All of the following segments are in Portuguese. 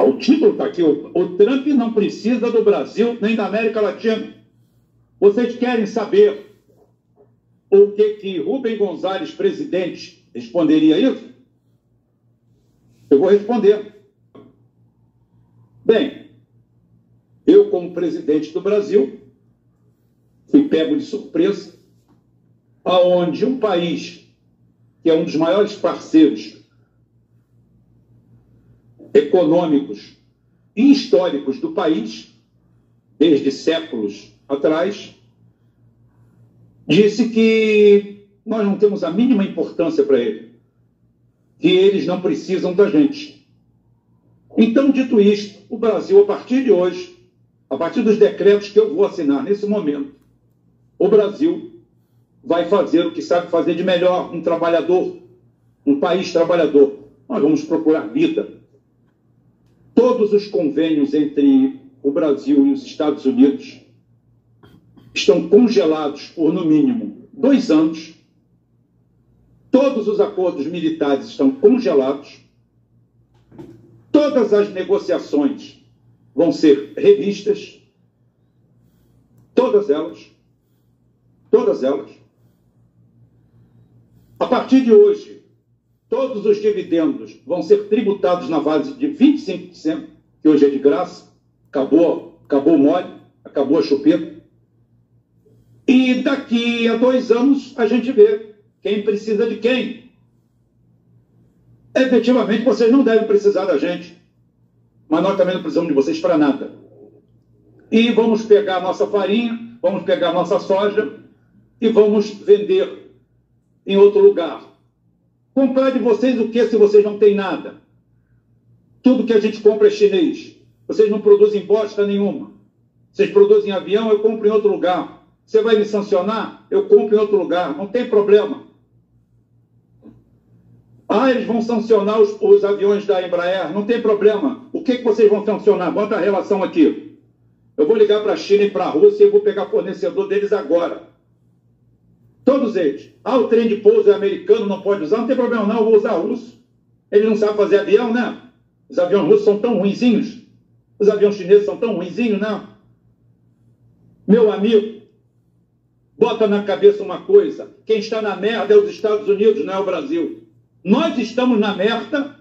O título está aqui. O Trump não precisa do Brasil nem da América Latina. Vocês querem saber o que Rubem Gonzalez, presidente, responderia a isso? Eu vou responder. Bem, eu, como presidente do Brasil, fui pego de surpresa, aonde um país que é um dos maiores parceiros econômicos e históricos do país, desde séculos atrás, disse que nós não temos a mínima importância para ele, que eles não precisam da gente. Então, dito isto, o Brasil, a partir de hoje, a partir dos decretos que eu vou assinar nesse momento, o Brasil vai fazer o que sabe fazer de melhor, um trabalhador, um país trabalhador. Nós vamos procurar vida. Todos os convênios entre o Brasil e os Estados Unidos estão congelados por, no mínimo, 2 anos. Todos os acordos militares estão congelados. Todas as negociações vão ser revistas. Todas elas. Todas elas. A partir de hoje, todos os dividendos vão ser tributados na base de 25%, que hoje é de graça. Acabou o mole, acabou a chupeta. E daqui a 2 anos a gente vê quem precisa de quem. Efetivamente, vocês não devem precisar da gente, mas nós também não precisamos de vocês para nada. E vamos pegar a nossa farinha, vamos pegar a nossa soja e vamos vender em outro lugar. Comprar de vocês o que se vocês não têm nada? Tudo que a gente compra é chinês. Vocês não produzem bosta nenhuma. Vocês produzem avião, eu compro em outro lugar. Você vai me sancionar? Eu compro em outro lugar. Não tem problema. Eles vão sancionar os aviões da Embraer. Não tem problema. O que vocês vão sancionar? Bota a relação aqui. Eu vou ligar para a China e para a Rússia e vou pegar fornecedor deles agora. Todos eles. O trem de pouso é americano, não pode usar. Não tem problema não, eu vou usar russo. Eles não sabem fazer avião, né? Os aviões russos são tão ruinzinhos. Os aviões chineses são tão ruinzinhos, né? Meu amigo, bota na cabeça uma coisa. Quem está na merda é os Estados Unidos, não é o Brasil. Nós estamos na merda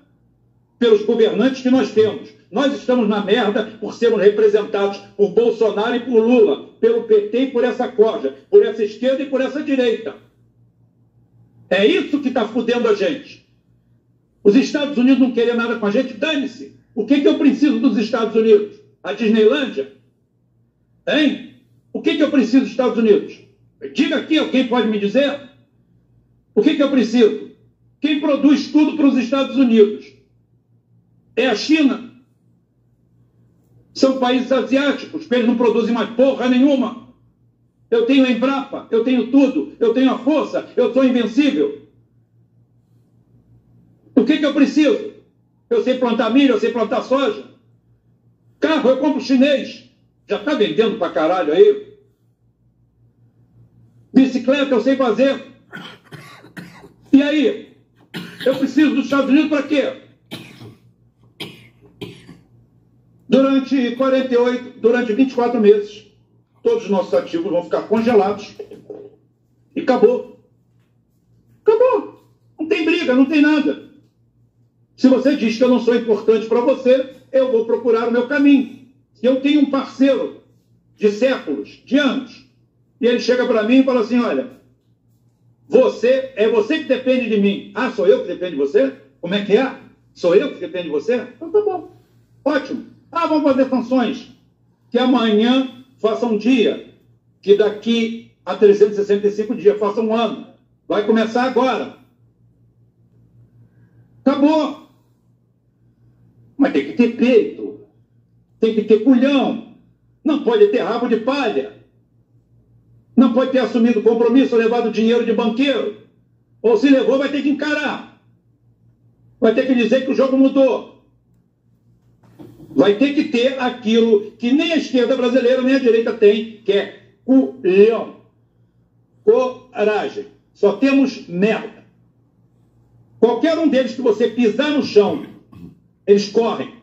pelos governantes que nós temos. Nós estamos na merda por sermos representados por Bolsonaro e por Lula, pelo PT e por essa corja, por essa esquerda e por essa direita. É isso que está fudendo a gente. Os Estados Unidos não querem nada com a gente, dane-se. O que eu preciso dos Estados Unidos? A Disneylândia? Hein? O que eu preciso dos Estados Unidos? Diga aqui, alguém pode me dizer? O que eu preciso? Quem produz tudo para os Estados Unidos? É a China. São países asiáticos, eles não produzem mais porra nenhuma. Eu tenho a Embrapa, eu tenho tudo, eu tenho a força, eu sou invencível. O que eu preciso? Eu sei plantar milho, eu sei plantar soja. Carro, eu compro chinês. Já está vendendo pra caralho aí. Bicicleta, eu sei fazer. E aí? Eu preciso dos Estados Unidos para quê? Durante 24 meses, todos os nossos ativos vão ficar congelados. E acabou. Acabou. Não tem briga, não tem nada. Se você diz que eu não sou importante para você, eu vou procurar o meu caminho. Se eu tenho um parceiro de séculos, de anos, e ele chega para mim e fala assim, olha, é você que depende de mim. Sou eu que dependo de você? Como é que é? Sou eu que depende de você? Então tá bom. Ótimo. Vamos fazer sanções. Que amanhã faça um dia. Que daqui a 365 dias faça um ano. Vai começar agora. Acabou. Mas tem que ter peito. Tem que ter culhão. Não pode ter rabo de palha. Não pode ter assumido compromisso ou levado dinheiro de banqueiro. Ou se levou, vai ter que encarar. Vai ter que dizer que o jogo mudou. Vai ter que ter aquilo que nem a esquerda brasileira nem a direita tem, que é culhão. Coragem. Só temos merda. Qualquer um deles que você pisar no chão, eles correm.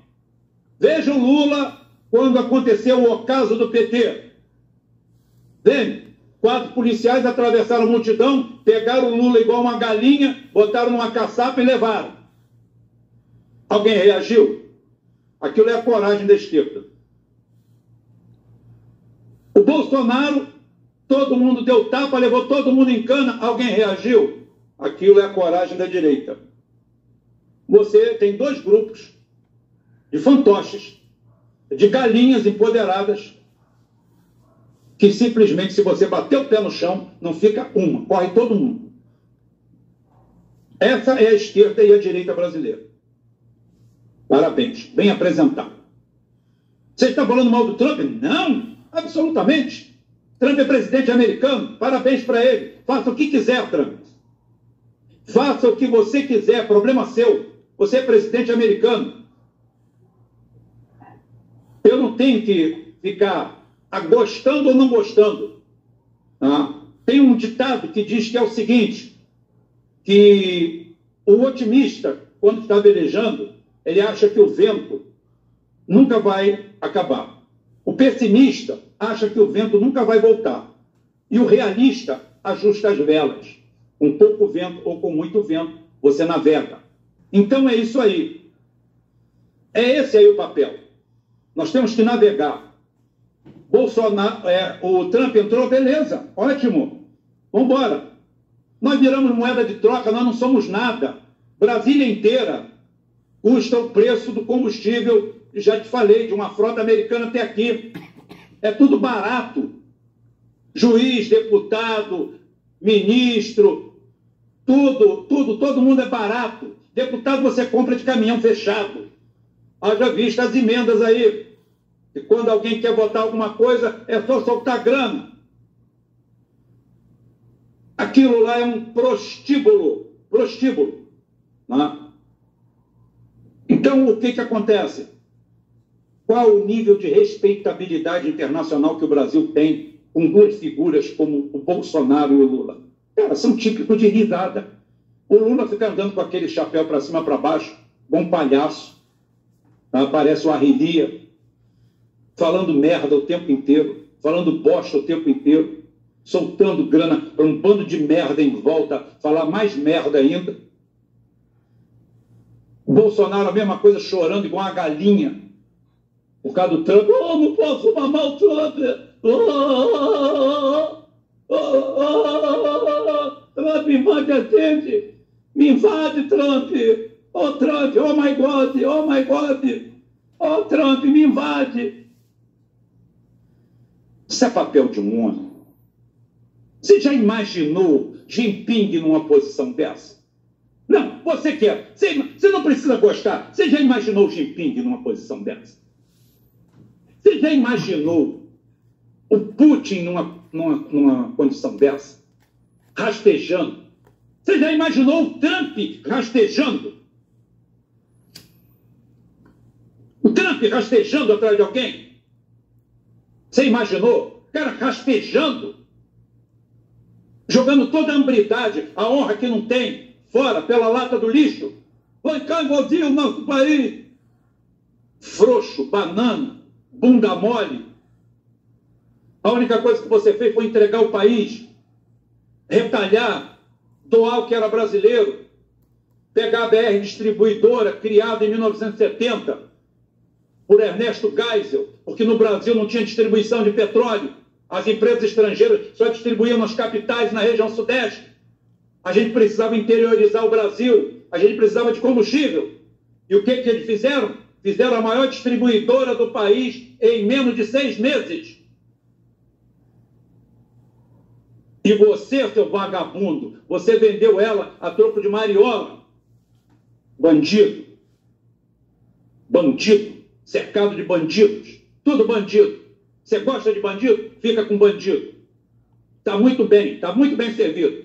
Veja o Lula quando aconteceu o ocaso do PT. Vem, 4 policiais atravessaram a multidão, pegaram o Lula igual uma galinha, botaram numa caçapa e levaram. Alguém reagiu? Aquilo é a coragem da esquerda. O Bolsonaro, todo mundo deu tapa, levou todo mundo em cana, alguém reagiu? Aquilo é a coragem da direita. Você tem 2 grupos de fantoches, de galinhas empoderadas, que simplesmente, se você bater o pé no chão, não fica uma, corre todo mundo. Essa é a esquerda e a direita brasileira. Parabéns, bem apresentado. Você está falando mal do Trump? Não, absolutamente. Trump é presidente americano, parabéns para ele. Faça o que quiser, Trump. Faça o que você quiser, problema seu. Você é presidente americano. Eu não tenho que ficar gostando ou não gostando. Tem um ditado que diz que é o seguinte, que o otimista, quando está velejando, ele acha que o vento nunca vai acabar. O pessimista acha que o vento nunca vai voltar. E o realista ajusta as velas. Com pouco vento ou com muito vento, você navega. Então é isso aí. É esse aí o papel. Nós temos que navegar. Bolsonaro, o Trump entrou, beleza, ótimo. Vamos embora. Nós viramos moeda de troca, nós não somos nada. Brasília inteira custa o preço do combustível, já te falei, de uma frota americana até aqui. É tudo barato. Juiz, deputado, ministro, todo mundo é barato. Deputado você compra de caminhão fechado. Haja vista as emendas aí. E quando alguém quer votar alguma coisa, é só soltar grana. Aquilo lá é um prostíbulo. Né? Então, o que acontece? Qual o nível de respeitabilidade internacional que o Brasil tem com 2 figuras como o Bolsonaro e o Lula? Cara, são típicos de risada. O Lula fica andando com aquele chapéu para cima, para baixo, bom palhaço. Tá? Parece uma arrelia. Falando merda o tempo inteiro, falando bosta o tempo inteiro, soltando grana para um bando de merda em volta, falar mais merda ainda. O Bolsonaro, a mesma coisa, chorando igual uma galinha, por causa do Trump. Oh, não posso mamar o Trump! Trump, invade a gente! Me invade, Trump! Oh, Trump, oh my God, oh my God! Oh, Trump, me invade! Isso é papel de um homem. Você já imaginou Jinping numa posição dessa? Não, você quer. Você não precisa gostar. Você já imaginou Jinping numa posição dessa? Você já imaginou o Putin numa condição dessa? Rastejando. Você já imaginou o Trump rastejando? O Trump rastejando atrás de alguém? Você imaginou? O cara rastejando, jogando toda a hambridade, a honra que não tem, fora, pela lata do lixo. Vai cá invadir o nosso país. Frouxo, banana, bunda mole. A única coisa que você fez foi entregar o país, retalhar, doar o que era brasileiro, pegar a BR Distribuidora, criada em 1970, por Ernesto Geisel, porque no Brasil não tinha distribuição de petróleo. As empresas estrangeiras só distribuíam nas capitais, na região sudeste. A gente precisava interiorizar o Brasil, a gente precisava de combustível. E o que eles fizeram? Fizeram a maior distribuidora do país em menos de 6 meses. E você, seu vagabundo, você vendeu ela a troco de mariola. Bandido. Bandido. Cercado de bandidos. Tudo bandido. Você gosta de bandido? Fica com bandido. Está muito bem servido.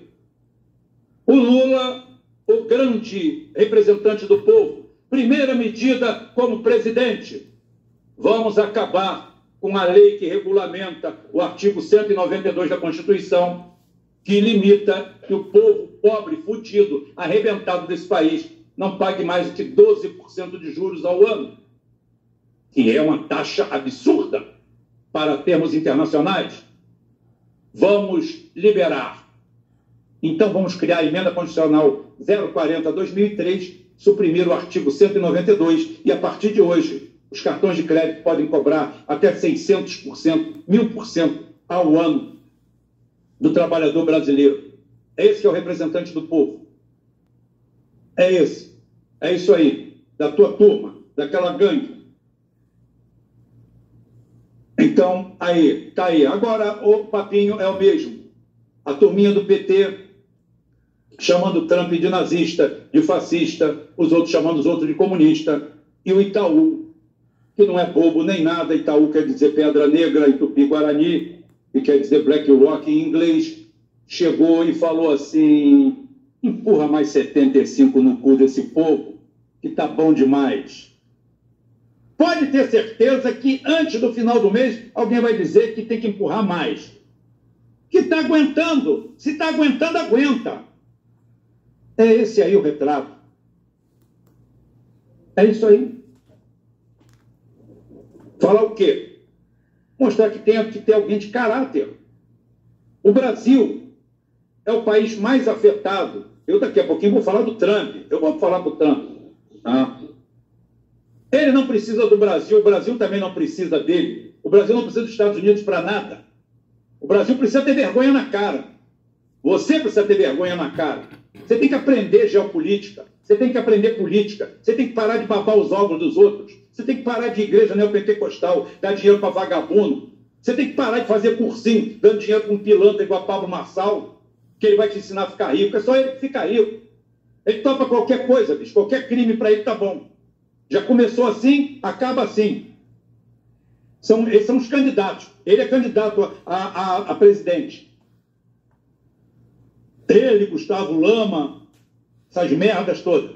O Lula, o grande representante do povo, primeira medida como presidente, vamos acabar com a lei que regulamenta o artigo 192 da Constituição, que limita que o povo pobre, fudido, arrebentado desse país, não pague mais do que 12% de juros ao ano. que é uma taxa absurda para termos internacionais, vamos liberar. Então, vamos criar a emenda constitucional 040/2003, suprimir o artigo 192, e a partir de hoje, os cartões de crédito podem cobrar até 600%, 1000% ao ano do trabalhador brasileiro. Esse que é o representante do povo. É esse. É isso aí, da tua turma, daquela gangue. Então, aí, tá aí. Agora, o papinho é o mesmo. A turminha do PT chamando o Trump de nazista, de fascista, os outros chamando os outros de comunista, e o Itaú, que não é bobo nem nada. Itaú quer dizer Pedra Negra em Tupi-Guarani, e quer dizer Black Rock em inglês, chegou e falou assim: empurra mais 75 no cu desse povo, que tá bom demais. Pode ter certeza que antes do final do mês alguém vai dizer que tem que empurrar mais. Que está aguentando. Se está aguentando, aguenta. É esse aí o retrato. É isso aí. Falar o quê? Mostrar que tem que ter alguém de caráter. O Brasil é o país mais afetado. Eu daqui a pouquinho vou falar do Trump. Eu vou falar do Trump. Tá? Ele não precisa do Brasil, o Brasil também não precisa dele. O Brasil não precisa dos Estados Unidos para nada. O Brasil precisa ter vergonha na cara. Você precisa ter vergonha na cara. Você tem que aprender geopolítica. Você tem que aprender política. Você tem que parar de babar os ovos dos outros. Você tem que parar de igreja neopentecostal, dar dinheiro para vagabundo. Você tem que parar de fazer cursinho, dando dinheiro para um pilantra igual a Pablo Marçal, que ele vai te ensinar a ficar rico. É só ele que fica rico. Ele topa qualquer coisa, bicho. Qualquer crime para ele tá bom. Já começou assim, acaba assim. Eles são os candidatos. Ele é candidato a presidente. Ele, Gustavo Lama, essas merdas todas.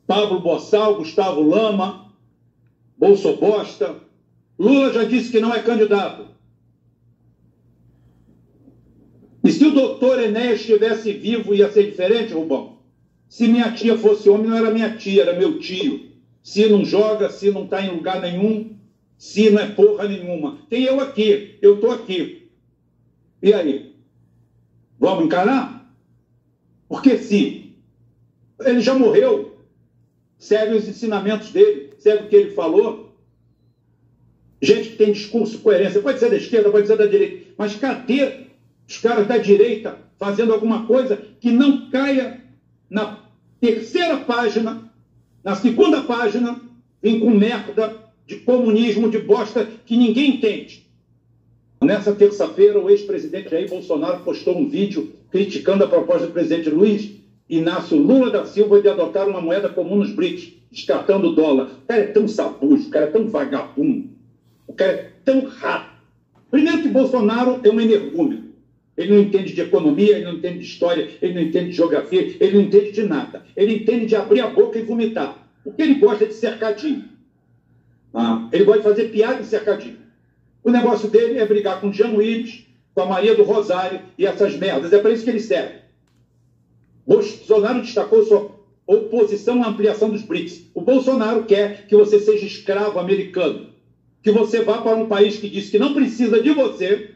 Pablo Bossal, Gustavo Lama, Bolsobosta. Lula já disse que não é candidato. E se o doutor Enéas estivesse vivo, ia ser diferente, Rubão? Se minha tia fosse homem, não era minha tia, era meu tio. Se não joga, se não está em lugar nenhum, se não é porra nenhuma. Tem eu aqui, eu estou aqui. E aí? Vamos encarar? Porque se ele já morreu, segue os ensinamentos dele, segue o que ele falou. Gente que tem discurso, coerência, pode ser da esquerda, pode ser da direita, mas cadê os caras da direita fazendo alguma coisa que não caia na terceira página, na segunda página, vem com merda de comunismo, de bosta que ninguém entende. Nessa terça-feira, o ex-presidente Jair Bolsonaro postou um vídeo criticando a proposta do presidente Luiz Inácio Lula da Silva de adotar uma moeda comum nos BRICS, descartando o dólar. O cara é tão sabujo, o cara é tão vagabundo, o cara é tão rato. Primeiro que Bolsonaro é um energúmeno. Ele não entende de economia, ele não entende de história, ele não entende de geografia, ele não entende de nada. Ele entende de abrir a boca e vomitar. Porque ele gosta de cercadinho. Ele gosta de fazer piada em cercadinho. O negócio dele é brigar com o Jean Willis, com a Maria do Rosário e essas merdas. É para isso que ele serve. Bolsonaro destacou sua oposição à ampliação dos BRICS. O Bolsonaro quer que você seja escravo americano. Que você vá para um país que diz que não precisa de você.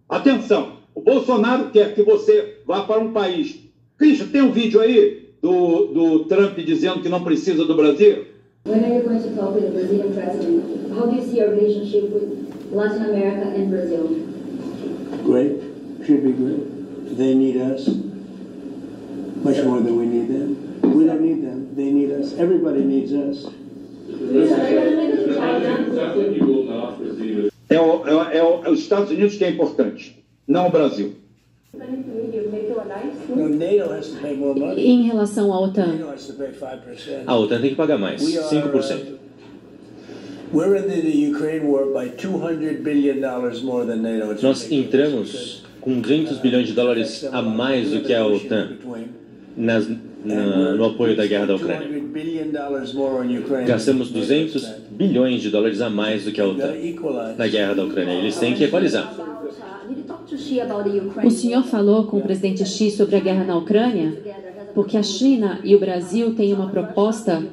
Atenção, o Bolsonaro quer que você vá para um país. Cristian, tem um vídeo aí do Trump dizendo que não precisa do Brasil? When are you going to talk with the Brazilian president? How do you see your relationship with Latin America and Brazil? Great. Should be great. They need us much more than we need them. We don't need them. They need us. Everybody needs us. É os Estados Unidos que é importante, não o Brasil. Em relação à OTAN, a OTAN tem que pagar mais, 5%. Nós entramos com 200 bilhões de dólares a mais do que a OTAN no apoio da guerra da Ucrânia. Gastamos 200 bilhões de dólares a mais do que a OTAN na guerra da Ucrânia. Eles têm que equalizar. o senhor falou com o presidente Xi sobre a guerra na Ucrânia? Porque a China e o Brasil têm uma proposta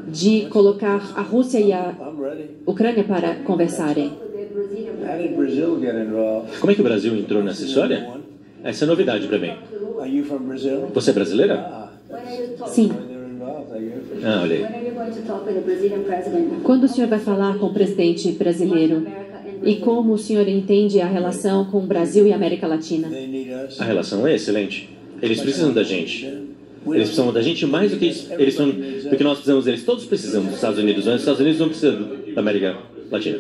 de colocar a Rússia e a I'm ready. Ucrânia para conversarem. How did Brazil get involved? Como é que o Brasil entrou nessa história? Essa é novidade para mim. Are you from Brazil? Você é brasileira? Ah, Sim. they're involved, I guess. Ah, olha aí. When are you going to talk with the Brazilian president? Quando o senhor vai falar com o presidente brasileiro? E como o senhor entende a relação com o Brasil e a América Latina? They need us. A relação é excelente. Eles precisam da gente. Eles precisam da gente mais do que do que nós precisamos deles. Todos precisam dos Estados Unidos, mas os Estados Unidos não precisam da América Latina.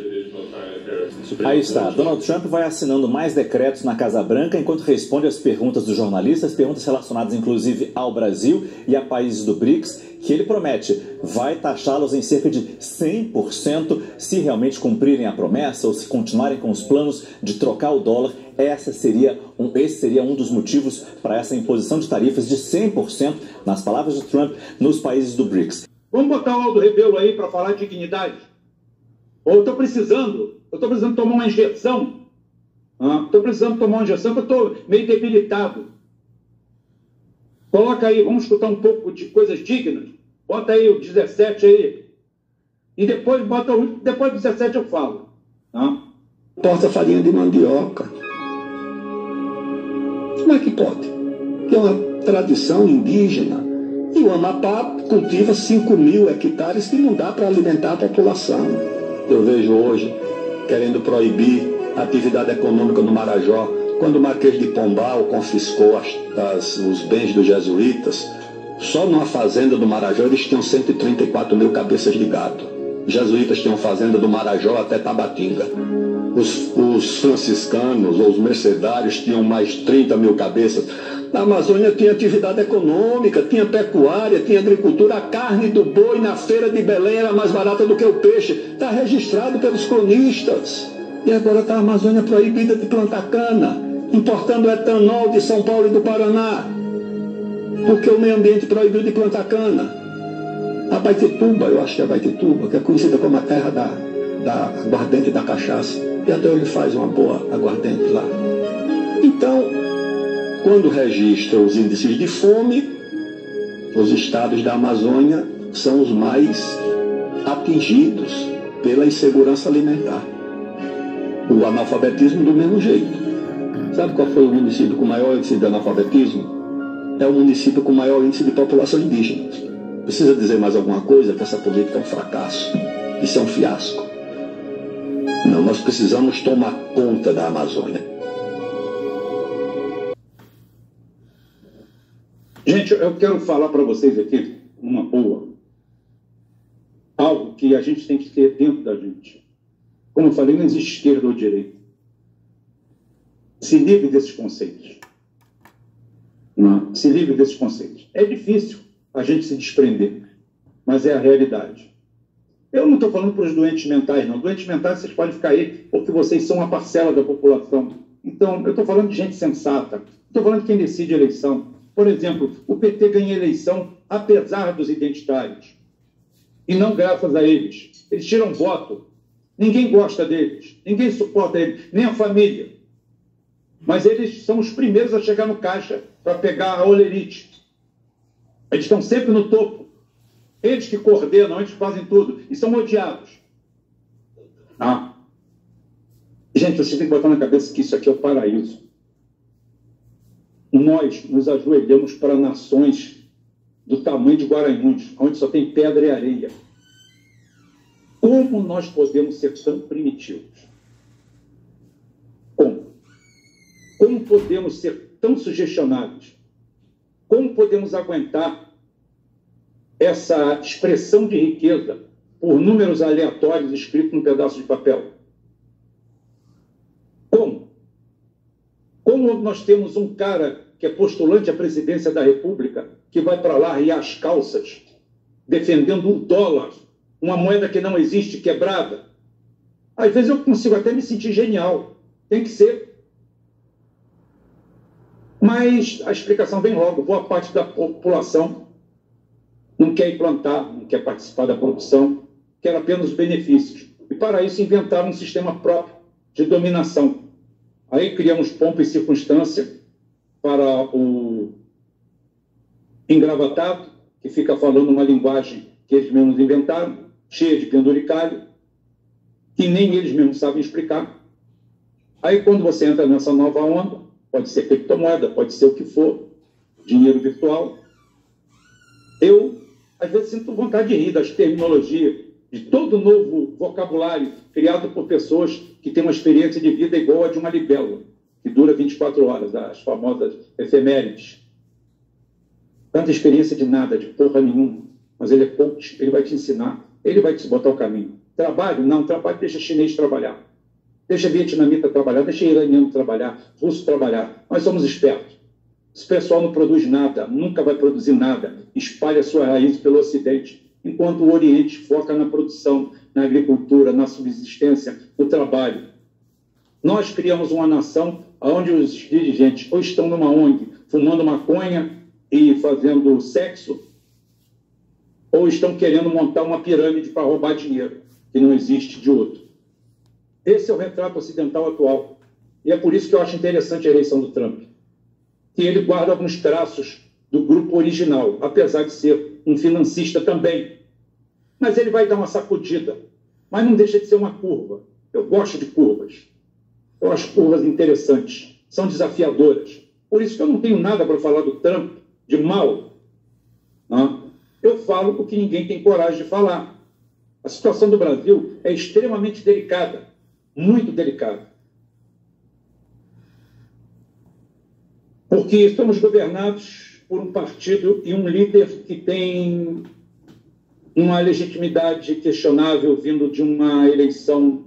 Aí está, Donald Trump vai assinando mais decretos na Casa Branca enquanto responde às perguntas dos jornalistas, perguntas relacionadas inclusive ao Brasil e a países do BRICS, que ele promete vai taxá-los em cerca de 100% se realmente cumprirem a promessa ou se continuarem com os planos de trocar o dólar. Esse seria um dos motivos para essa imposição de tarifas de 100%, nas palavras de Trump, nos países do BRICS. Vamos botar o Aldo Rebelo aí para falar de dignidade? Ou eu estou precisando tomar uma injeção. Estou precisando tomar uma injeção porque eu estou meio debilitado. Coloca aí, vamos escutar um pouco de coisas dignas. Bota aí o 17 aí. E depois do 17 eu falo. Porta farinha de mandioca. Como é que pode? Que é uma tradição indígena. E o Amapá cultiva 5.000 hectares que não dá para alimentar a população. Eu vejo hoje querendo proibir a atividade econômica no Marajó, quando o Marquês de Pombal confiscou os bens dos jesuítas. Só numa fazenda do Marajó eles tinham 134.000 cabeças de gado. Os jesuítas tinham fazenda do Marajó até Tabatinga. Os franciscanos ou os mercedários tinham mais 30.000 cabeças. Na Amazônia tinha atividade econômica, tinha pecuária, tinha agricultura. A carne do boi na feira de Belém era mais barata do que o peixe. Está registrado pelos cronistas. E agora está a Amazônia proibida de plantar cana, importando etanol de São Paulo e do Paraná, porque o meio ambiente proibiu de plantar cana. A Baitetuba, eu acho que é a Baitetuba, que é conhecida como a terra da aguardente e da cachaça. E até ele faz uma boa aguardente lá. Então, quando registra os índices de fome, os estados da Amazônia são os mais atingidos pela insegurança alimentar. O analfabetismo do mesmo jeito. Sabe qual foi o município com maior índice de analfabetismo? É o município com maior índice de população indígena. Precisa dizer mais alguma coisa que essa política é um fracasso? Isso é um fiasco. Não, nós precisamos tomar conta da Amazônia. Gente, eu quero falar para vocês aqui uma boa. Algo que a gente tem que ter dentro da gente. Como eu falei, não existe esquerda ou direita. Se livre desses conceitos. Não, se livre desses conceitos. É difícil a gente se desprender, mas é a realidade. Eu não estou falando para os doentes mentais, não. Doentes mentais vocês podem ficar aí porque vocês são uma parcela da população. Então, eu estou falando de gente sensata. Estou falando de quem decide a eleição. Por exemplo, o PT ganha a eleição apesar dos identitários. E não graças a eles. Eles tiram voto. Ninguém gosta deles. Ninguém suporta eles. Nem a família. Mas eles são os primeiros a chegar no caixa para pegar a olerite. Eles estão sempre no topo. Eles que coordenam, eles que fazem tudo. E são odiados. Gente, você tem que botar na cabeça que isso aqui é o paraíso. Nós nos ajoelhamos para nações do tamanho de Guaranhuns, onde só tem pedra e areia. Como nós podemos ser tão primitivos? Como? Como podemos ser tão sugestionados? Como podemos aguentar essa expressão de riqueza por números aleatórios escritos num pedaço de papel? Como? Como nós temos um cara que é postulante à presidência da República, que vai para lá riar as calças, defendendo o dólar, uma moeda que não existe, quebrada? Às vezes eu consigo até me sentir genial. Tem que ser. Mas a explicação vem logo. Boa parte da população não quer ir plantar, não quer participar da produção, quer apenas os benefícios. E para isso inventaram um sistema próprio de dominação. Aí criamos pompa e circunstância para o engravatado, que fica falando uma linguagem que eles mesmos inventaram, cheia de penduricalho, que nem eles mesmos sabem explicar. Aí, quando você entra nessa nova onda, pode ser criptomoeda, pode ser o que for, dinheiro virtual, eu, às vezes, sinto vontade de rir das terminologias, de todo o novo vocabulário criado por pessoas que têm uma experiência de vida igual a de uma libélula, que dura 24 horas, as famosas efemérides. Tanta experiência de nada, de porra nenhuma, mas ele é coach, ele vai te ensinar, ele vai te botar o caminho. Trabalho? Não, trabalho, deixa chinês trabalhar, deixa vietnamita trabalhar, deixa iraniano trabalhar, russo trabalhar. Nós somos espertos. Esse pessoal não produz nada, nunca vai produzir nada, espalha sua raiz pelo Ocidente, enquanto o Oriente foca na produção, na agricultura, na subsistência, no trabalho. Nós criamos uma nação onde os dirigentes ou estão numa ONG fumando maconha e fazendo sexo, ou estão querendo montar uma pirâmide para roubar dinheiro, que não existe de outro. Esse é o retrato ocidental atual. E é por isso que eu acho interessante a eleição do Trump, que ele guarda alguns traços do grupo original, apesar de ser um financista também. Mas ele vai dar uma sacudida, mas não deixa de ser uma curva. Eu gosto de curvas. Eu acho curvas interessantes, são desafiadoras. Por isso que eu não tenho nada para falar do Trump de mal. Não? Eu falo o que ninguém tem coragem de falar. A situação do Brasil é extremamente delicada, muito delicada. Porque estamos governados por um partido e um líder que tem uma legitimidade questionável, vindo de uma eleição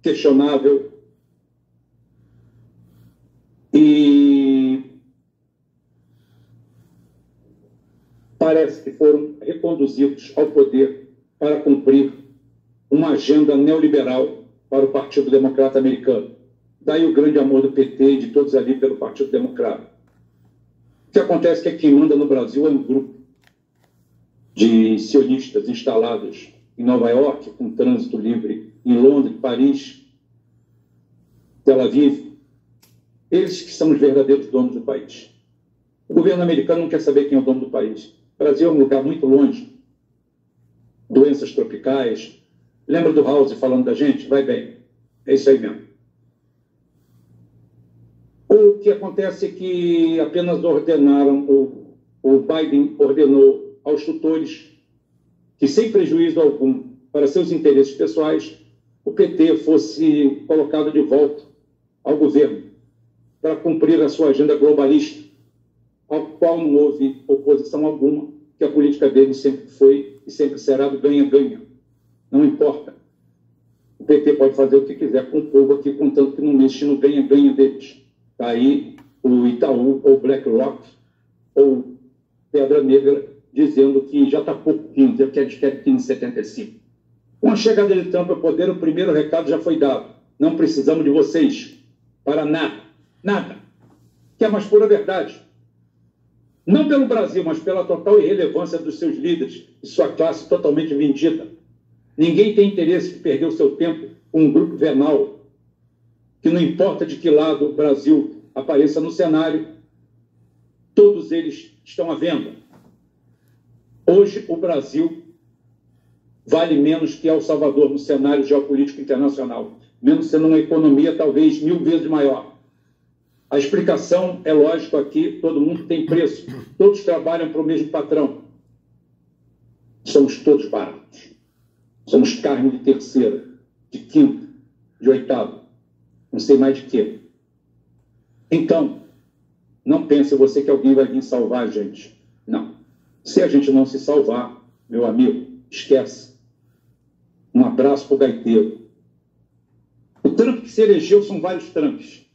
questionável. E parece que foram reconduzidos ao poder para cumprir uma agenda neoliberal para o Partido Democrata Americano. Daí o grande amor do PT e de todos ali pelo Partido Democrata. O que acontece é que quem manda no Brasil é um grupo de sionistas instalados em Nova York, com trânsito livre em Londres, Paris, Tel Aviv. Eles que são os verdadeiros donos do país. O governo americano não quer saber quem é o dono do país. O Brasil é um lugar muito longe. Doenças tropicais. Lembra do House falando da gente? Vai bem. É isso aí mesmo. O que acontece é que apenas ordenaram, o Biden ordenou aos tutores que, sem prejuízo algum para seus interesses pessoais, o PT fosse colocado de volta ao governo para cumprir a sua agenda globalista, ao qual não houve oposição alguma, que a política dele sempre foi e sempre será do ganha-ganha. Não importa. O PT pode fazer o que quiser com o povo aqui, contanto que não mexe no ganha-ganha deles. Está aí o Itaú, ou BlackRock, ou Pedra Negra, dizendo que já está pouco 15, que eles querem 15,75. Com a chegada de Trump ao poder, o primeiro recado já foi dado. Não precisamos de vocês para nada. Nada. Que é a mais pura verdade. Não pelo Brasil, mas pela total irrelevância dos seus líderes e sua classe totalmente vendida. Ninguém tem interesse de perder o seu tempo com um grupo venal que não importa de que lado o Brasil apareça no cenário, todos eles estão à venda. Hoje, o Brasil vale menos que El Salvador no cenário geopolítico internacional, mesmo sendo uma economia talvez 1000 vezes maior. A explicação é lógico aqui, todo mundo tem preço, todos trabalham para o mesmo patrão. Somos todos baratos. Somos carne de terceira, de quinta, de oitava. Não sei mais de quê. Então, não pense você que alguém vai vir salvar a gente. Não. Se a gente não se salvar, meu amigo, esquece. Um abraço para o gaiteiro. O Trump que se elegeu são vários Trumps.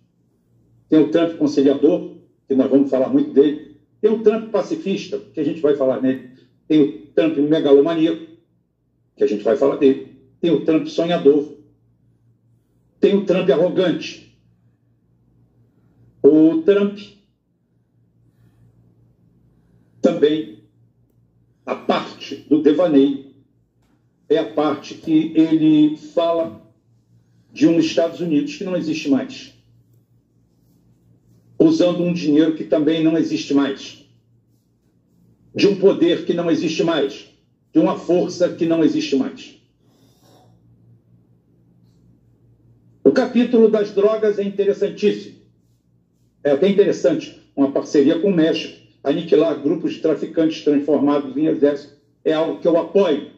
Tem o Trump conciliador, que nós vamos falar muito dele. Tem o Trump pacifista, que a gente vai falar nele. Tem o Trump megalomaníaco, que a gente vai falar dele. Tem o Trump sonhador. Tem o Trump arrogante. O Trump também, a parte do devaneio, é a parte que ele fala de um Estados Unidos que não existe mais, usando um dinheiro que também não existe mais, de um poder que não existe mais, de uma força que não existe mais. O capítulo das drogas é interessantíssimo. É até interessante, uma parceria com o México, aniquilar grupos de traficantes transformados em exército, é algo que eu apoio.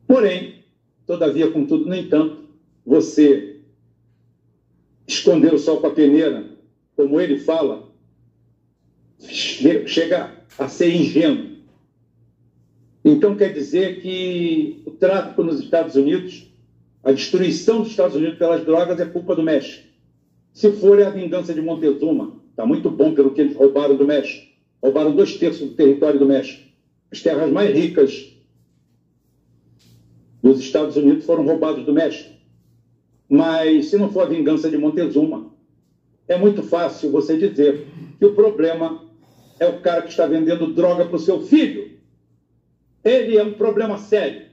Porém, todavia, contudo, no entanto, você esconder o sol com a peneira, como ele fala, chega a ser ingênuo. Então, quer dizer que o tráfico nos Estados Unidos, a destruição dos Estados Unidos pelas drogas é culpa do México. Se for, é a vingança de Montezuma. Está muito bom pelo que eles roubaram do México. Roubaram 2/3 do território do México. As terras mais ricas dos Estados Unidos foram roubadas do México. Mas, se não for a vingança de Montezuma, é muito fácil você dizer que o problema é o cara que está vendendo droga para o seu filho. Ele é um problema sério.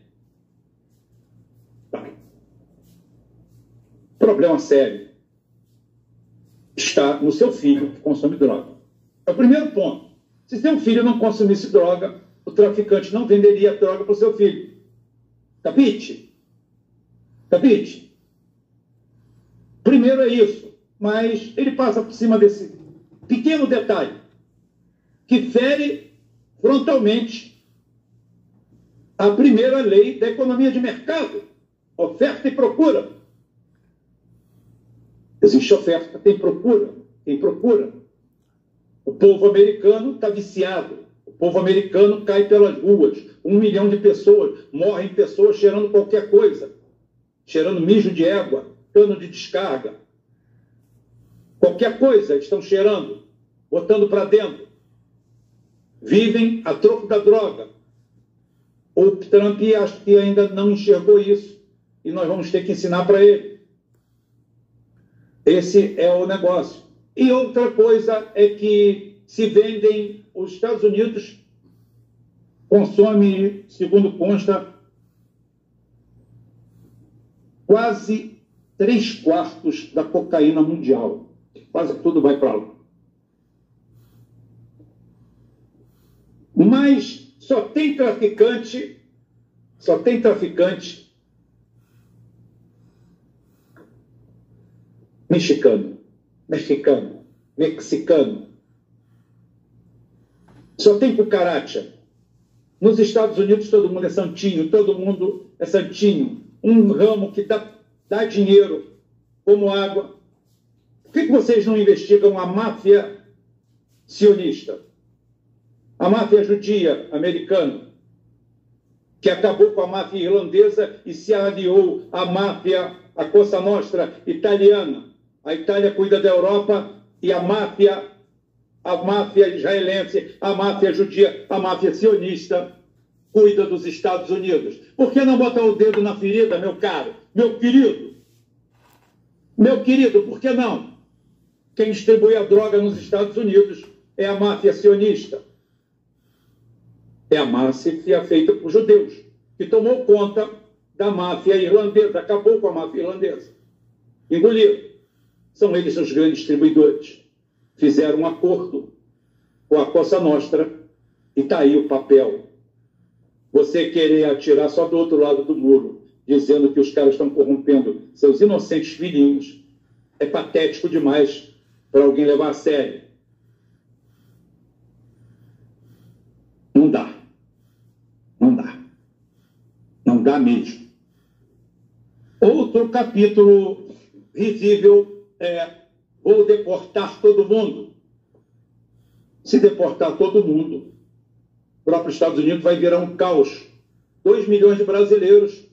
Problema sério está no seu filho que consome droga. É o primeiro ponto. Se seu filho não consumisse droga, o traficante não venderia droga para o seu filho. Capite? Capite? Primeiro é isso. Mas ele passa por cima desse pequeno detalhe que fere frontalmente a primeira lei da economia de mercado. Oferta e procura. Existe oferta, tem procura. Tem procura. O povo americano está viciado. O povo americano cai pelas ruas. 1 milhão de pessoas, morrem pessoas cheirando qualquer coisa. Cheirando mijo de égua, cano de descarga. Qualquer coisa estão cheirando, botando para dentro. Vivem a troco da droga. O Trump acho que ainda não enxergou isso. E nós vamos ter que ensinar para ele. Esse é o negócio. E outra coisa é que se vendem, os Estados Unidos consome, segundo consta, quase 3/4 da cocaína mundial. Quase tudo vai para lá. Mas só tem traficante mexicano. Só tem cucaracha. Nos Estados Unidos todo mundo é santinho, Um ramo que dá dinheiro como água. Por que vocês não investigam a máfia sionista? A máfia judia americana, que acabou com a máfia irlandesa e se aliou à máfia, a Cosa Nostra italiana. A Itália cuida da Europa e a máfia israelense, a máfia judia, a máfia sionista cuida dos Estados Unidos. Por que não botar o dedo na ferida, meu caro? Meu querido, por que não? Quem distribui a droga nos Estados Unidos é a máfia sionista. É a máfia feita por judeus, que tomou conta da máfia irlandesa, acabou com a máfia irlandesa. Engoliram. São eles os grandes distribuidores. Fizeram um acordo com a Cosa Nostra e está aí o papel. Você querer atirar só do outro lado do muro, dizendo que os caras estão corrompendo seus inocentes filhinhos, é patético demais para alguém levar a sério. Não dá. Não dá mesmo. Outro capítulo risível é: vou deportar todo mundo. Se deportar todo mundo, o próprio Estados Unidos vai virar um caos. 2 milhões de brasileiros.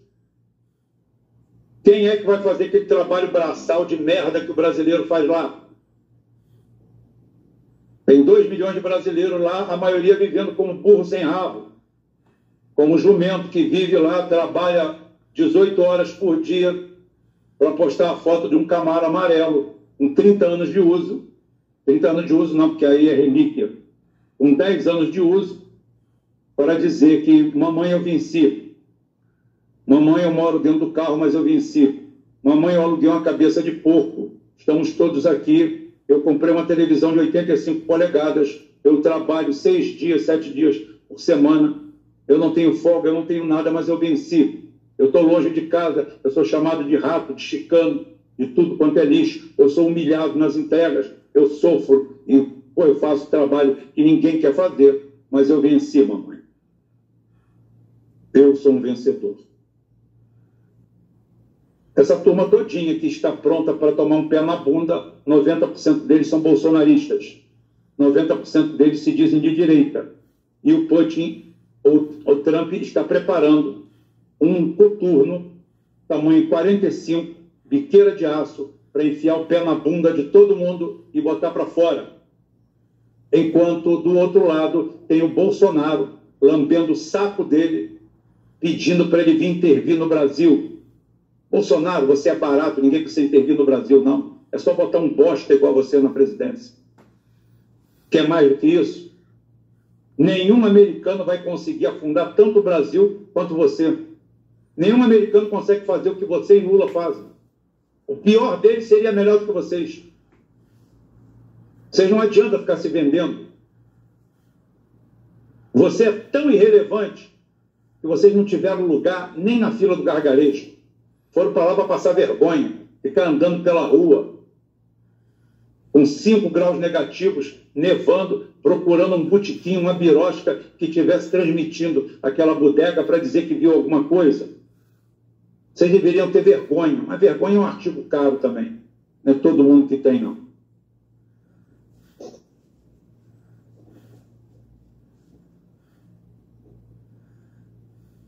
Quem é que vai fazer aquele trabalho braçal de merda que o brasileiro faz lá? Tem 2 milhões de brasileiros lá, a maioria vivendo como burro sem rabo. Como jumento que vive lá, trabalha 18 horas por dia para postar a foto de um Camaro amarelo com 30 anos de uso. 30 anos de uso não, porque aí é relíquia. Com 10 anos de uso, para dizer que mamãe, eu venci. Mamãe, eu moro dentro do carro, mas eu venci. Mamãe, eu aluguei uma cabeça de porco. Estamos todos aqui. Eu comprei uma televisão de 85 polegadas. Eu trabalho 6 dias, 7 dias por semana. Eu não tenho folga, eu não tenho nada, mas eu venci. Eu estou longe de casa, eu sou chamado de rato, de chicano, de tudo quanto é lixo. Eu sou humilhado nas entregas, eu sofro e eu faço trabalho que ninguém quer fazer, mas eu venci, mamãe. Eu sou um vencedor. Essa turma todinha que está pronta para tomar um pé na bunda, 90% deles são bolsonaristas. 90% deles se dizem de direita. E o Putin, o Trump, está preparando um coturno, tamanho 45, biqueira de aço, para enfiar o pé na bunda de todo mundo e botar para fora. Enquanto, do outro lado, tem o Bolsonaro lambendo o saco dele, pedindo para ele vir intervir no Brasil. Bolsonaro, você é barato, ninguém precisa intervir no Brasil, não. É só botar um bosta igual você na presidência. Quer mais do que isso? Nenhum americano vai conseguir afundar tanto o Brasil quanto você. Nenhum americano consegue fazer o que você e Lula fazem. O pior deles seria melhor do que vocês. Vocês não adianta ficar se vendendo. Você é tão irrelevante que vocês não tiveram lugar nem na fila do gargarejo. Foram para lá para passar vergonha, ficar andando pela rua, com 5 graus negativos, nevando, procurando um botequim, uma birosca que estivesse transmitindo aquela bodega para dizer que viu alguma coisa. Vocês deveriam ter vergonha, mas vergonha é um artigo caro também. Não é todo mundo que tem, não.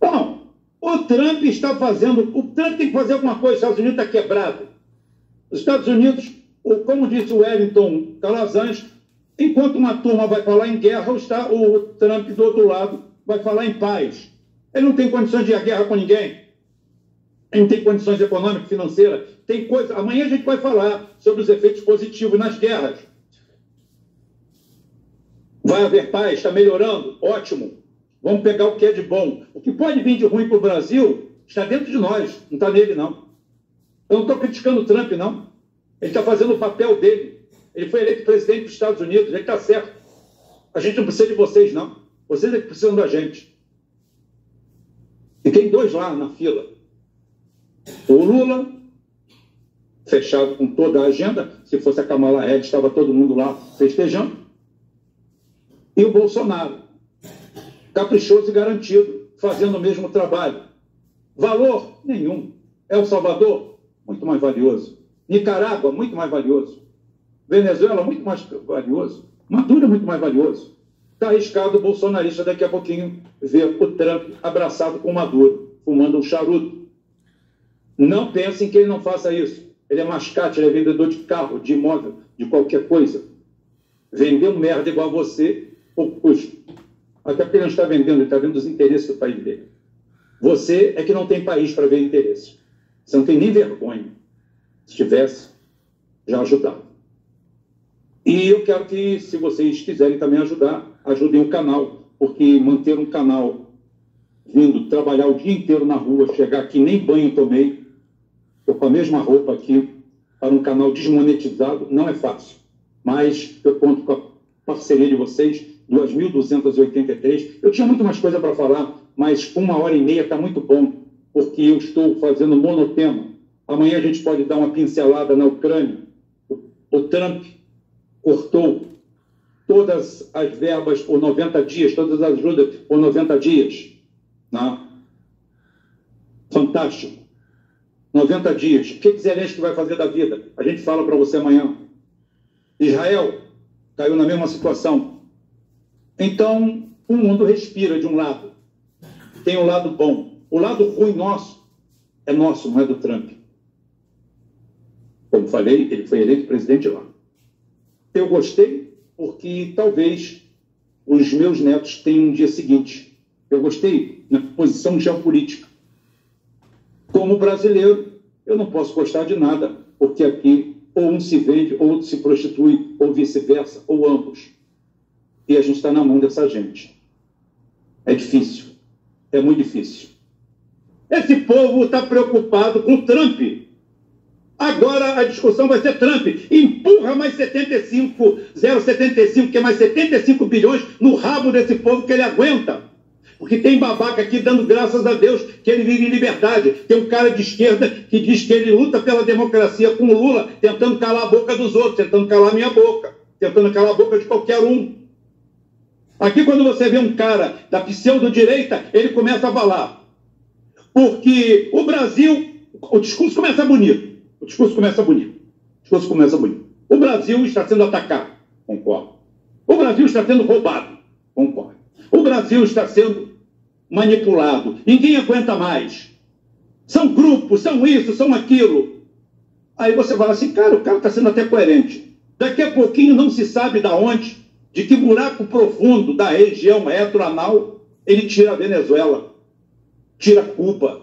Bom, o Trump está fazendo... O Trump tem que fazer alguma coisa, os Estados Unidos está quebrado. Os Estados Unidos, como disse o Wellington Calazans, enquanto uma turma vai falar em guerra, o Trump do outro lado vai falar em paz. Ele não tem condições de ir à guerra com ninguém. Ele não tem condições econômicas, financeiras. Tem coisa... Amanhã a gente vai falar sobre os efeitos positivos nas guerras. Vai haver paz, está melhorando, ótimo. Vamos pegar o que é de bom. O que pode vir de ruim para o Brasil está dentro de nós, não está nele, não. Eu não estou criticando o Trump, não. Ele está fazendo o papel dele. Ele foi eleito presidente dos Estados Unidos, ele está certo. A gente não precisa de vocês, não. Vocês é que precisam da gente. E tem 2 lá na fila. O Lula, fechado com toda a agenda, se fosse a Kamala Harris, estava todo mundo lá festejando. E o Bolsonaro, caprichoso e garantido, fazendo o mesmo trabalho. Valor? Nenhum. El Salvador? Muito mais valioso. Nicarágua? Muito mais valioso. Venezuela? Muito mais valioso. Maduro? Muito mais valioso. Está arriscado o bolsonarista daqui a pouquinho ver o Trump abraçado com o Maduro, fumando um charuto. Não pensem que ele não faça isso. Ele é mascate, ele é vendedor de carro, de imóvel, de qualquer coisa. Vendeu merda igual a você, pouco custo. Até porque ele não está vendendo, ele está vendo os interesses do país dele. Você é que não tem país para ver interesse. Você não tem nem vergonha. Se tivesse, já ajudava. E eu quero que, se vocês quiserem também ajudar, ajudem o canal, porque manter um canal vindo trabalhar o dia inteiro na rua, chegar aqui, nem banho tomei, estou com a mesma roupa aqui, para um canal desmonetizado, não é fácil. Mas eu conto com a parceria de vocês, 2.283. Eu tinha muito mais coisa para falar, mas 1h30 está muito bom, porque eu estou fazendo monotema. Amanhã a gente pode dar uma pincelada na Ucrânia. O Trump cortou todas as verbas por 90 dias, todas as ajudas por 90 dias. Né? Fantástico. 90 dias. O que Zelensky vai fazer da vida? A gente fala para você amanhã. Israel caiu na mesma situação. Então, o mundo respira de um lado. Tem um lado bom. O lado ruim nosso é nosso, não é do Trump. Como falei, ele foi eleito presidente lá. Eu gostei porque talvez os meus netos tenham um dia seguinte. Eu gostei na posição geopolítica. Como brasileiro, eu não posso gostar de nada, porque aqui ou um se vende, ou outro se prostitui, ou vice-versa, ou ambos. E a gente está na mão dessa gente. É difícil. É muito difícil. Esse povo está preocupado com o Trump. Agora a discussão vai ser Trump. Empurra mais 0,75, que é mais 75 bilhões no rabo desse povo que ele aguenta. Porque tem babaca aqui dando graças a Deus que ele vive em liberdade. Tem um cara de esquerda que diz que ele luta pela democracia com o Lula, tentando calar a boca dos outros, tentando calar a minha boca, tentando calar a boca de qualquer um. Aqui, quando você vê um cara da pseudo-direita, ele começa a falar. Porque o Brasil, o discurso começa bonito. O discurso começa bonito. O Brasil está sendo atacado. Concordo. O Brasil está sendo roubado. Concordo. O Brasil está sendo manipulado. Ninguém aguenta mais. São grupos, são isso, são aquilo. Aí você fala assim, cara, o cara está sendo até coerente. Daqui a pouquinho não se sabe de onde, de que buraco profundo da região retroanal ele tira a Venezuela, tira Cuba,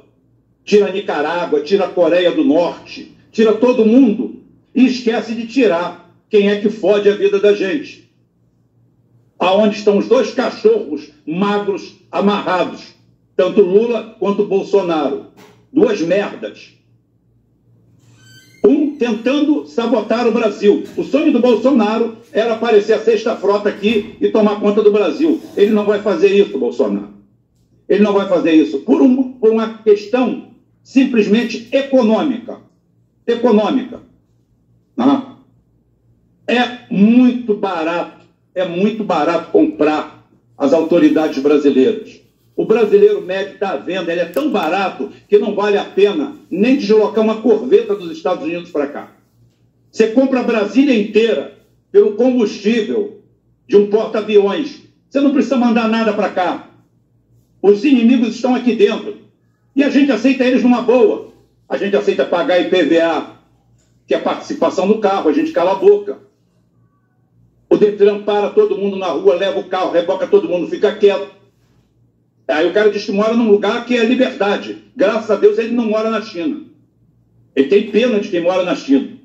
tira a Nicarágua, tira a Coreia do Norte, tira todo mundo e esquece de tirar quem é que fode a vida da gente. Aonde estão os dois cachorros magros amarrados, tanto Lula quanto Bolsonaro. Duas merdas. Um tentando sabotar o Brasil. O sonho do Bolsonaro era aparecer a sexta frota aqui e tomar conta do Brasil. Ele não vai fazer isso, Bolsonaro. Ele não vai fazer isso por uma questão simplesmente econômica. Econômica. Não. É muito barato comprar as autoridades brasileiras. O brasileiro médio está à venda, ele é tão barato que não vale a pena nem deslocar uma corveta dos Estados Unidos para cá. Você compra a Brasília inteira pelo combustível de um porta-aviões. Você não precisa mandar nada para cá. Os inimigos estão aqui dentro. E a gente aceita eles numa boa. A gente aceita pagar IPVA, que é a participação do carro, a gente cala a boca. O Detran para todo mundo na rua, leva o carro, reboca todo mundo, fica quieto. Aí o cara diz que mora num lugar que é liberdade. Graças a Deus ele não mora na China. Ele tem pena de quem mora na China.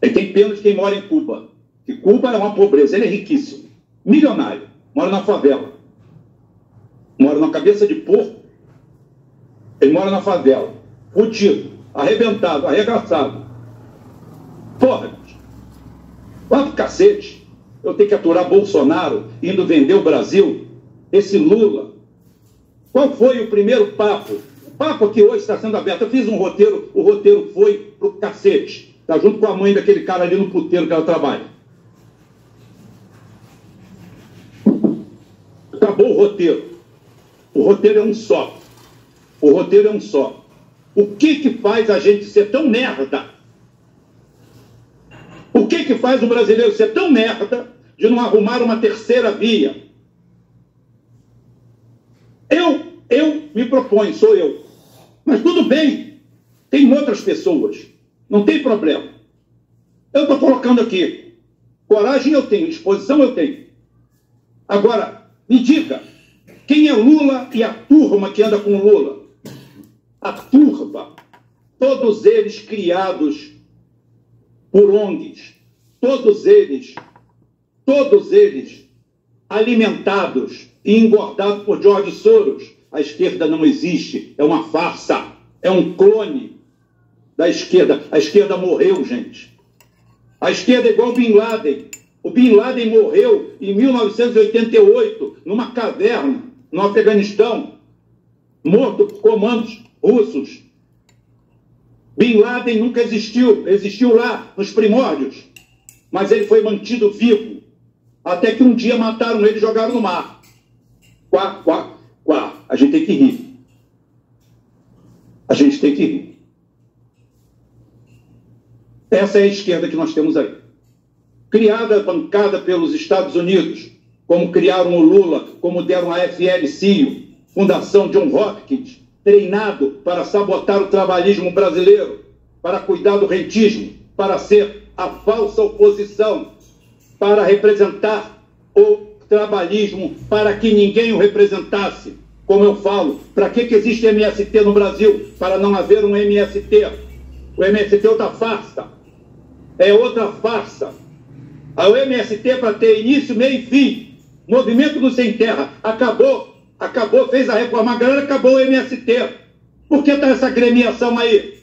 Ele tem pena de quem mora em Cuba. Que Cuba é uma pobreza. Ele é riquíssimo. Milionário. Mora na favela. Mora na cabeça de porco. Ele mora na favela. Fudido. Arrebentado. Arregaçado. Porra, vai pro cacete. Eu tenho que aturar Bolsonaro indo vender o Brasil. Esse Lula. Qual foi o primeiro papo? O papo que hoje está sendo aberto. Eu fiz um roteiro, o roteiro foi pro cacete. Está junto com a mãe daquele cara ali no puteiro que ela trabalha. Acabou o roteiro. O roteiro é um só. O roteiro é um só. O que faz a gente ser tão merda? O que faz o brasileiro ser tão merda de não arrumar uma terceira via? Eu me proponho, sou eu. Mas tudo bem, tem outras pessoas. Não tem problema. Eu estou colocando aqui. Coragem eu tenho, disposição eu tenho. Agora, me diga, quem é Lula e a turma que anda com Lula? A turba, todos eles criados por ONGs, todos eles alimentados e engordados por George Soros. A esquerda não existe, é uma farsa, é um clone da esquerda. A esquerda morreu, gente. A esquerda é igual o Bin Laden. O Bin Laden morreu em 1988, numa caverna, no Afeganistão, morto por comandos russos. Bin Laden nunca existiu, existiu lá, nos primórdios, mas ele foi mantido vivo, até que um dia mataram ele e jogaram no mar. Quá, quá, quá. A gente tem que rir. A gente tem que rir. Essa é a esquerda que nós temos aí. Criada, bancada pelos Estados Unidos, como criaram o Lula, como deram a FL-CIO, Fundação John Hopkins, treinado para sabotar o trabalhismo brasileiro, para cuidar do rentismo, para ser a falsa oposição, para representar o trabalhismo, para que ninguém o representasse. Como eu falo, para que existe MST no Brasil? Para não haver um MST. O MST é outra farsa. É outra farsa. O MST é para ter início, meio e fim. Movimento do Sem Terra. Acabou, fez a reforma agrária, acabou o MST. Por que está essa agremiação aí?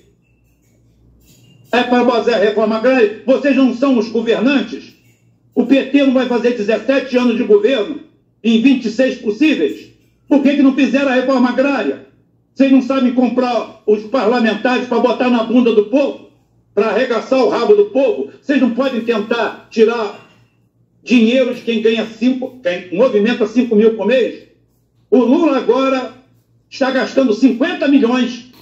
É para fazer a reforma agrária? Vocês não são os governantes? O PT não vai fazer 17 anos de governo em 26 possíveis? Por que não fizeram a reforma agrária? Vocês não sabem comprar os parlamentares para botar na bunda do povo? Para arregaçar o rabo do povo? Vocês não podem tentar tirar dinheiro de quem ganha quem movimenta 5 mil por mês? O Lula agora está gastando 50 milhões,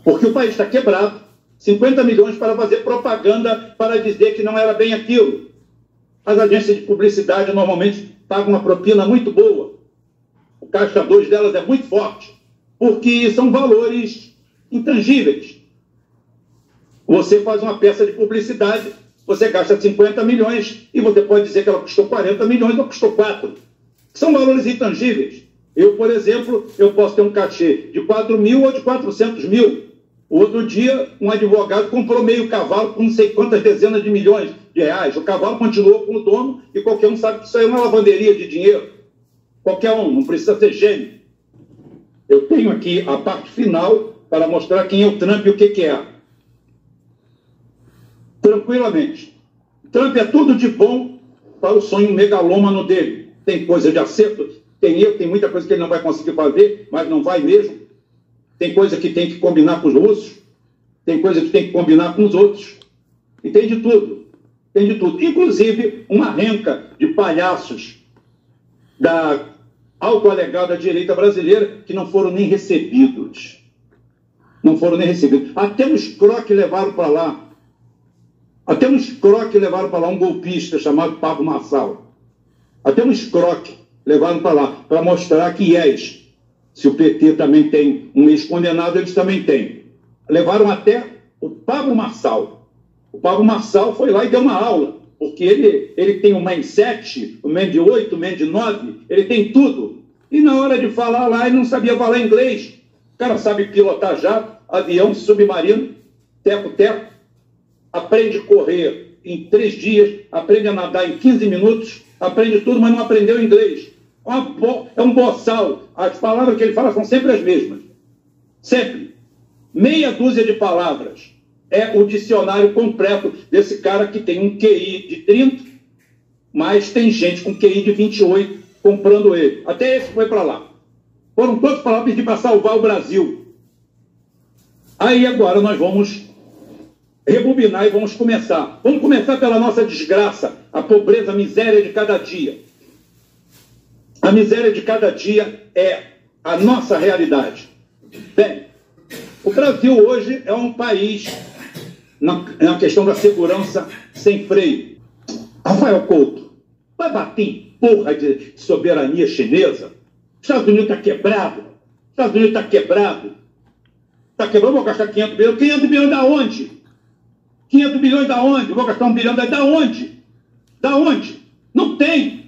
porque o país está quebrado, 50 milhões para fazer propaganda para dizer que não era bem aquilo. As agências de publicidade normalmente pagam uma propina muito boa. O caixa 2 delas é muito forte, porque são valores intangíveis. Você faz uma peça de publicidade, você gasta 50 milhões e você pode dizer que ela custou 40 milhões ou custou 4. São valores intangíveis. Eu, por exemplo, eu posso ter um cachê de 4 mil ou de 400 mil. Outro dia, um advogado comprou meio cavalo com não sei quantas dezenas de milhões de reais. O cavalo continuou com o dono e qualquer um sabe que isso aí é uma lavanderia de dinheiro. Qualquer um, não precisa ser gênio. Eu tenho aqui a parte final para mostrar quem é o Trump e o que é. Tranquilamente. Trump é tudo de bom para o sonho megalômano dele. Tem coisa de acerto, tem erro, tem muita coisa que ele não vai conseguir fazer, mas não vai mesmo. Tem coisa que tem que combinar com os russos, tem coisa que tem que combinar com os outros. E tem de tudo. Tem de tudo. Inclusive, uma renca de palhaços da autoalegada direita brasileira que não foram nem recebidos. Não foram nem recebidos. Até um escroque levaram para lá. Até um escroque levaram para lá um golpista chamado Pablo Marçal. Até um escroque levaram para lá para mostrar que se o PT também tem um ex-condenado, eles também têm. Levaram até o Pablo Marçal. O Pablo Marçal foi lá e deu uma aula, porque ele tem um mindset, um man de 8, um man de 9, ele tem tudo. E na hora de falar lá, ele não sabia falar inglês. O cara sabe pilotar jato, avião, submarino, teco-teco, aprende a correr em 3 dias, aprende a nadar em 15 minutos, aprende tudo, mas não aprendeu inglês. É um boçal. As palavras que ele fala são sempre as mesmas. Sempre. Meia dúzia de palavras. É o dicionário completo desse cara que tem um QI de 30, mas tem gente com QI de 28 comprando ele. Até esse foi para lá. Foram todos para lá pedir para salvar o Brasil. Aí agora nós vamos rebobinar e vamos começar. Vamos começar pela nossa desgraça, a pobreza, a miséria de cada dia. A miséria de cada dia é a nossa realidade. Bem, o Brasil hoje é um país, na questão da segurança, sem freio. Rafael Couto, vai bater em porra de soberania chinesa? Estados Unidos está quebrado. Estados Unidos está quebrado. Está quebrado, vou gastar 500 bilhões. 500 bilhões da onde? 500 bilhões da onde? Vou gastar 1 bilhão da onde? Da onde? Não tem.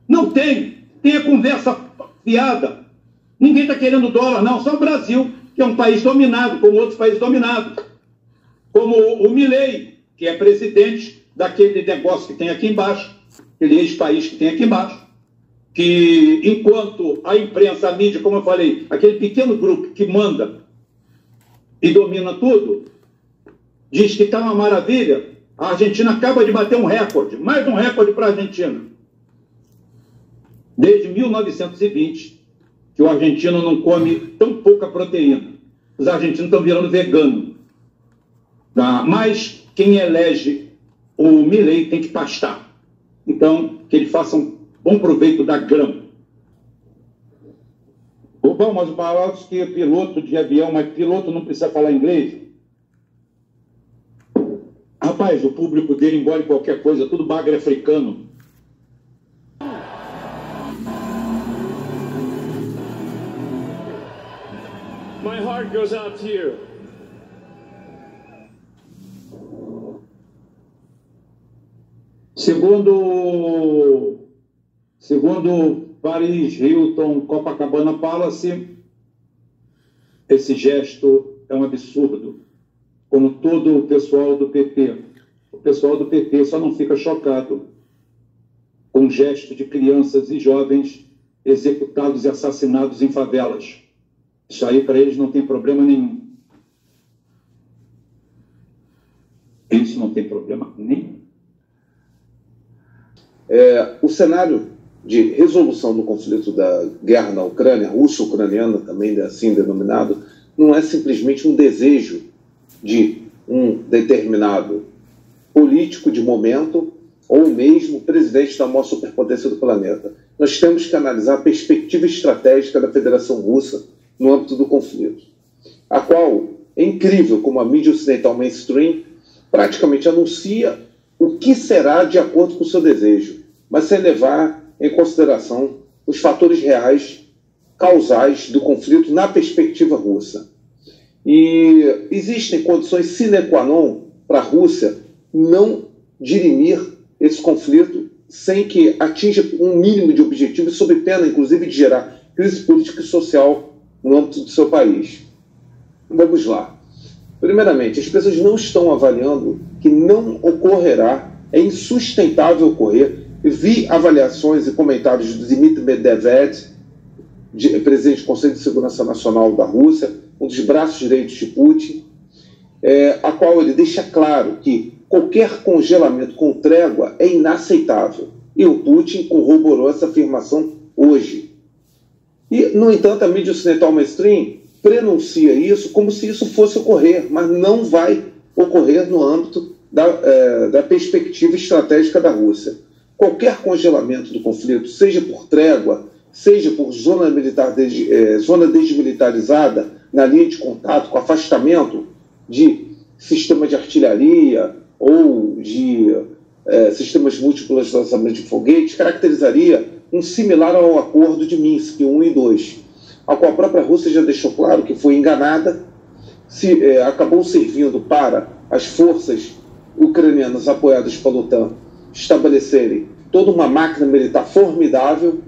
Não tem. Tem a conversa fiada. Ninguém está querendo dólar, não. Só o Brasil, que é um país dominado, como outros países dominados. Como o Milei, que é presidente daquele negócio que tem aqui embaixo, aquele ex-país que tem aqui embaixo, que enquanto a imprensa, a mídia, como eu falei, aquele pequeno grupo que manda e domina tudo, diz que está uma maravilha, a Argentina acaba de bater um recorde, mais um recorde para a Argentina. Desde 1920, que o argentino não come tão pouca proteína. Os argentinos estão virando veganos. Tá? Mas quem elege o Milei tem que pastar. Então, que ele faça um bom proveito da grama. Bom, mas o Barroso que é piloto de avião, mas piloto não precisa falar inglês? Rapaz, o público dele engole qualquer coisa, tudo bagre africano. My heart goes out to you. Segundo Paris Hilton Copacabana Palace, esse gesto é um absurdo, como todo o pessoal do PT. O pessoal do PT só não fica chocado com o gesto de crianças e jovens executados e assassinados em favelas. Isso aí para eles não tem problema nenhum. não tem problema nenhum. O cenário de resolução do conflito da guerra na Ucrânia, russo-ucraniana também assim denominado, não é simplesmente um desejo de um determinado político de momento ou mesmo presidente da maior superpotência do planeta. Nós temos que analisar a perspectiva estratégica da Federação Russa no âmbito do conflito, a qual é incrível como a mídia ocidental mainstream praticamente anuncia o que será de acordo com o seu desejo, mas sem levar em consideração os fatores reais causais do conflito na perspectiva russa. E existem condições sine qua non para a Rússia não dirimir esse conflito sem que atinja um mínimo de objetivos, sob pena, inclusive, de gerar crise política e social no âmbito do seu país. Vamos lá. Primeiramente, as pessoas não estão avaliando que não ocorrerá, é insustentável ocorrer. Eu vi avaliações e comentários do Dmitry Medvedev, presidente do Conselho de Segurança Nacional da Rússia, um dos braços direitos de Putin, a qual ele deixa claro que qualquer congelamento com trégua é inaceitável. E o Putin corroborou essa afirmação hoje. E, no entanto, a mídia ocidental mainstream prenuncia isso como se isso fosse ocorrer, mas não vai ocorrer no âmbito da perspectiva estratégica da Rússia. Qualquer congelamento do conflito, seja por trégua, seja por zona desmilitarizada, na linha de contato, com afastamento de sistema de artilharia ou de sistemas múltiplos de lançamento de foguetes, caracterizaria um similar ao acordo de Minsk 1 e 2, a qual a própria Rússia já deixou claro que foi enganada, acabou servindo para as forças ucranianas apoiadas pela OTAN estabelecerem toda uma máquina militar formidável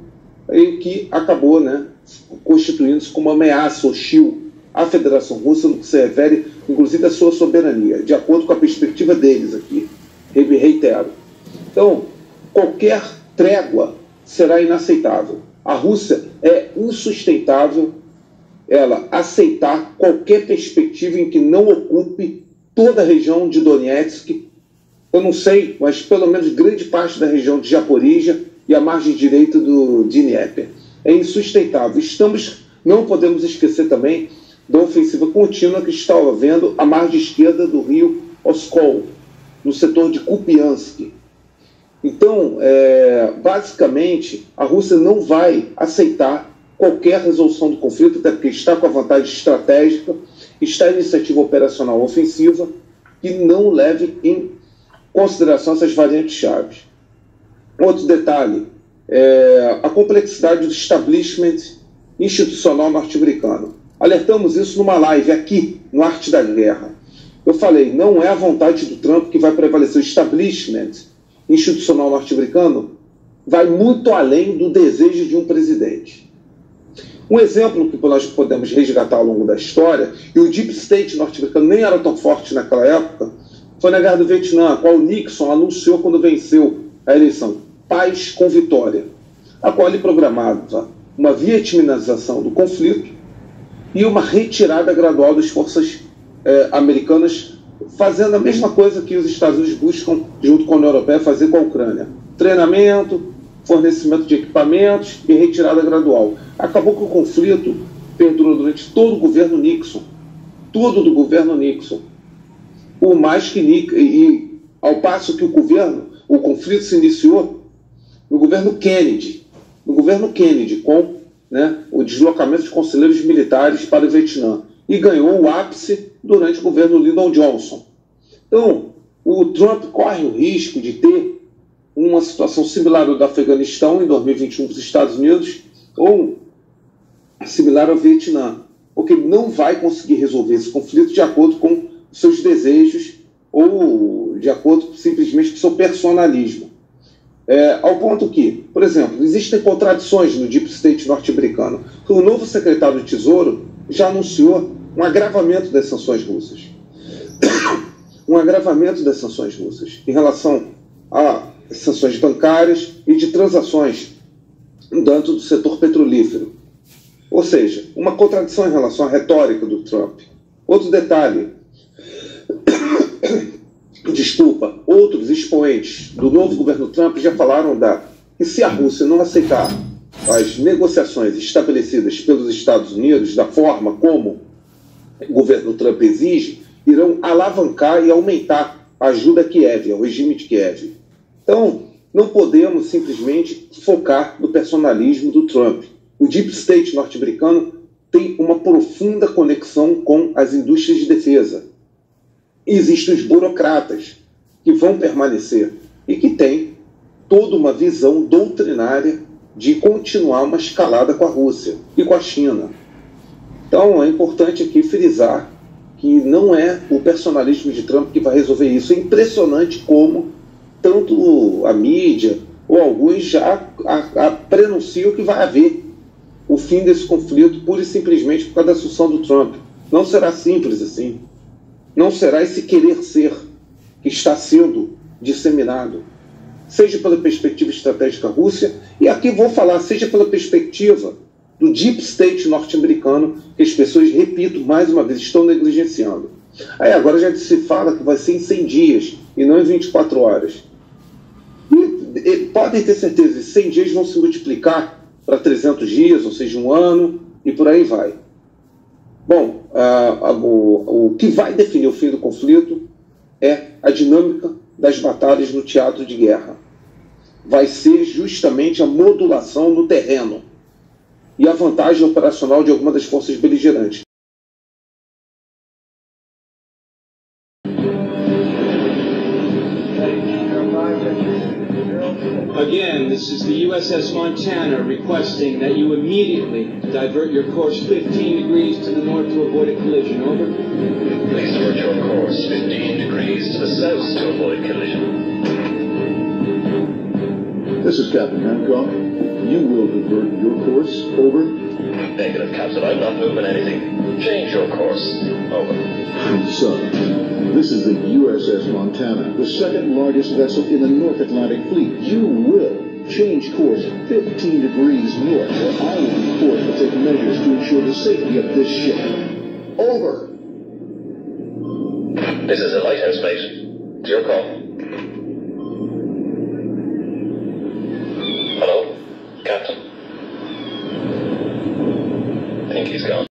e que acabou constituindo-se como uma ameaça hostil à Federação Russa, no que se refere, inclusive, à sua soberania, de acordo com a perspectiva deles aqui. Reitero. Então, qualquer trégua será inaceitável. A Rússia é insustentável ela aceitar qualquer perspectiva em que não ocupe toda a região de Donetsk, eu não sei, mas pelo menos grande parte da região de Zaporizhia e a margem direita do Dnieper. É insustentável. Não podemos esquecer também da ofensiva contínua que está havendo à margem esquerda do rio Oskol, no setor de Kupiansk. Então, basicamente, a Rússia não vai aceitar qualquer resolução do conflito, até porque está com a vantagem estratégica, está em iniciativa operacional ofensiva, que não leve em consideração essas variantes chaves. Outro detalhe, a complexidade do establishment institucional norte-americano. Alertamos isso numa live aqui, no Arte da Guerra. Eu falei, não é a vontade do Trump que vai prevalecer. O establishment institucional norte-americano vai muito além do desejo de um presidente. Um exemplo que nós podemos resgatar ao longo da história, e o Deep State norte-americano nem era tão forte naquela época, foi na Guerra do Vietnã, a qual Nixon anunciou quando venceu a eleição, paz com vitória, a qual ele programava uma vietnamização do conflito e uma retirada gradual das forças americanas, fazendo a mesma coisa que os Estados Unidos buscam, junto com a União Europeia, fazer com a Ucrânia. Treinamento, fornecimento de equipamentos e retirada gradual. Acabou que o conflito perdurou durante todo o governo Nixon. Todo do governo Nixon. Por mais que ao passo que o conflito se iniciou no governo Kennedy. No governo Kennedy, com o deslocamento de conselheiros militares para o Vietnã. E ganhou o ápice durante o governo Lyndon Johnson. Então, o Trump corre o risco de ter uma situação similar ao do Afeganistão em 2021 para os Estados Unidos, ou similar ao Vietnã, porque ele não vai conseguir resolver esse conflito de acordo com seus desejos ou de acordo simplesmente com seu personalismo. Ao ponto que, por exemplo, existem contradições no Deep State norte-americano. O novo secretário do Tesouro já anunciou um agravamento das sanções russas. Um agravamento das sanções russas em relação a sanções bancárias e de transações dentro do setor petrolífero. Ou seja, uma contradição em relação à retórica do Trump. Outro detalhe, outros expoentes do novo governo Trump já falaram que se a Rússia não aceitar as negociações estabelecidas pelos Estados Unidos da forma como o governo Trump exige, irão alavancar e aumentar a ajuda a Kiev, ao regime de Kiev. Então, não podemos simplesmente focar no personalismo do Trump. O Deep State norte-americano tem uma profunda conexão com as indústrias de defesa. Existem os burocratas que vão permanecer e que têm toda uma visão doutrinária de continuar uma escalada com a Rússia e com a China. Então, é importante aqui frisar que não é o personalismo de Trump que vai resolver isso. É impressionante como tanto a mídia ou alguns já prenunciam que vai haver o fim desse conflito pura e simplesmente por causa da assunção do Trump. Não será simples assim. Não será esse querer ser que está sendo disseminado, seja pela perspectiva estratégica Rússia, e aqui vou falar, seja pela perspectiva do Deep State norte-americano, que as pessoas, repito, mais uma vez, estão negligenciando. Aí agora já se fala que vai ser em 100 dias e não em 24 horas. E podem ter certeza, que 100 dias vão se multiplicar para 300 dias, ou seja, um ano, e por aí vai. Bom, o que vai definir o fim do conflito é a dinâmica das batalhas no teatro de guerra. Vai ser justamente a modulação no terreno e a vantagem operacional de alguma das forças beligerantes. Again, this is the USS Montana requesting that you immediately divert your course 15 degrees to the north to avoid a collision. Over. Please divert your course 15 degrees to the south to avoid collision. This is Captain Hancock. You will divert your course. Over. Negative, Captain. I'm not moving anything. Change your course. Over. Sir, this is the USS Montana, the second largest vessel in the North Atlantic Fleet. You will change course 15 degrees north, or I will be forced to take measures to ensure the safety of this ship. Over. This is a lighthouse, mate. It's your call.